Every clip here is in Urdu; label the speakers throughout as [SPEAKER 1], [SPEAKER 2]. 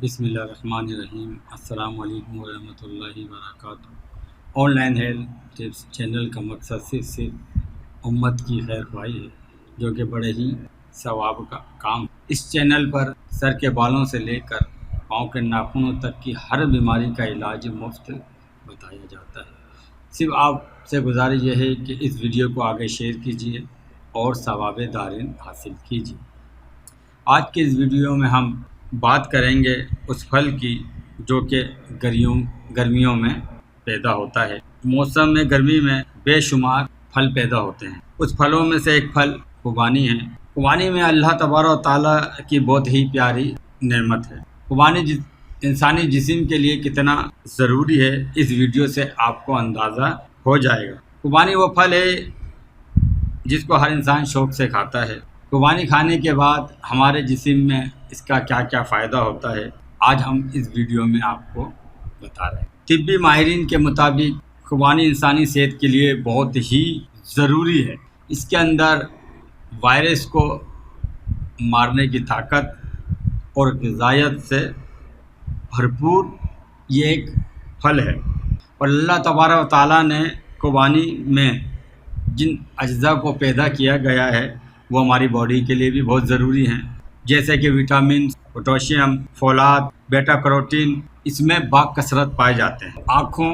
[SPEAKER 1] بسم اللہ الرحمن الرحیم۔ السلام علیکم ورحمۃ اللہ وبرکاتہ۔ On line health tips channel کا مقصد صرف امت کی خیر خواہی ہے، جو کہ بڑے ہی ثواب کا کام۔ اس چینل پر سر کے بالوں سے لے کر پاؤں کے ناخنوں تک کی ہر بیماری کا علاج مفت بتایا جاتا ہے۔ صرف آپ سے گزارش یہ ہے کہ اس ویڈیو کو آگے شیئر کیجیے اور ثواب دارین حاصل کیجیے۔ آج کے اس ویڈیو میں ہم بات کریں گے اس پھل کی جو کہ گرمیوں میں پیدا ہوتا ہے۔ موسم میں گرمی میں بے شمار پھل پیدا ہوتے ہیں۔ اس پھلوں میں سے ایک پھل خوبانی ہے۔ خوبانی میں اللہ تبارک و تعالیٰ کی بہت ہی پیاری نعمت ہے۔ خوبانی انسانی جسم کے لیے کتنا ضروری ہے، اس ویڈیو سے آپ کو اندازہ ہو جائے گا۔ خوبانی وہ پھل ہے جس کو ہر انسان شوق سے کھاتا ہے۔ خوبانی کھانے کے بعد ہمارے جسم میں اس کا کیا کیا فائدہ ہوتا ہے، آج ہم اس ویڈیو میں آپ کو بتا رہے ہیں۔ طبی ماہرین کے مطابق خوبانی انسانی صحت کے لیے بہت ہی ضروری ہے۔ اس کے اندر وائرس کو مارنے کی طاقت اور غذائیت سے بھرپور یہ ایک پھل ہے، اور اللہ تبارک و تعالیٰ نے خوبانی میں جن اجزاء کو پیدا کیا گیا ہے وہ ہماری باڈی کے لیے بھی بہت ضروری ہیں، جیسے کہ وٹامن، پوٹاشیم، فولاد، بیٹا کروٹین اس میں باکثرت پائے جاتے ہیں۔ آنکھوں،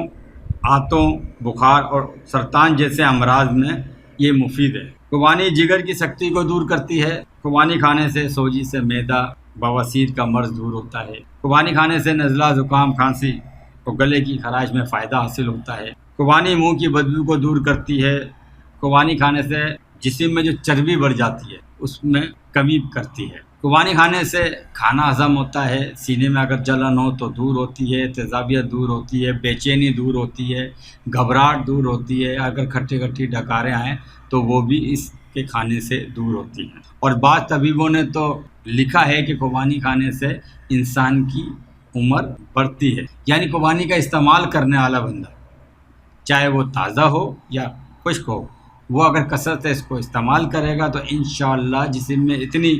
[SPEAKER 1] آنتوں، بخار اور سرطان جیسے امراض میں یہ مفید ہے۔ خوبانی جگر کی سختی کو دور کرتی ہے۔ خوبانی کھانے سے سوجی سے معدہ، بواسیر کا مرض دور ہوتا ہے۔ خوبانی کھانے سے نزلہ، زکام، کھانسی اور گلے کی خراش میں فائدہ حاصل ہوتا ہے۔ خوبانی منہ کی بدبو کو دور کرتی ہے۔ خوبانی کھانے سے جسم میں جو چربی بڑھ جاتی ہے اس میں کمی کرتی ہے۔ خوبانی کھانے سے کھانا ہضم ہوتا ہے، سینے میں اگر جلن ہو تو دور ہوتی ہے، تیزابیت دور ہوتی ہے، بے چینی دور ہوتی ہے، گھبراہٹ دور ہوتی ہے، اگر کھٹی کھٹی ڈکاریں آئیں تو وہ بھی اس کے کھانے سے دور ہوتی ہیں۔ اور بعض طبیبوں نے تو لکھا ہے کہ خوبانی کھانے سے انسان کی عمر بڑھتی ہے۔ یعنی خوبانی کا استعمال کرنے والا بندہ، چاہے وہ تازہ ہو یا خشک ہو، وہ اگر کثرت سے اس کو استعمال کرے گا تو انشاءاللہ جسم میں اتنی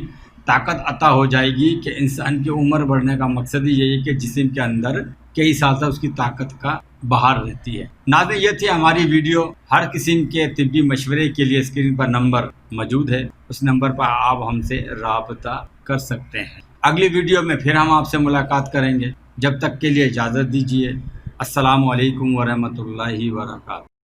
[SPEAKER 1] طاقت عطا ہو جائے گی کہ انسان کی عمر بڑھنے کا مقصد ہی یہی ہے کہ جسم کے اندر کئی سال تک اس کی طاقت کا بہار رہتی ہے۔ ناظرین، یہ تھی ہماری ویڈیو۔ ہر قسم کے طبی مشورے کے لیے اسکرین پر نمبر موجود ہے، اس نمبر پر آپ ہم سے رابطہ کر سکتے ہیں۔ اگلی ویڈیو میں پھر ہم آپ سے ملاقات کریں گے، جب تک کے لیے اجازت دیجیے۔ السلام علیکم ورحمۃ اللہ وبرکاتہ۔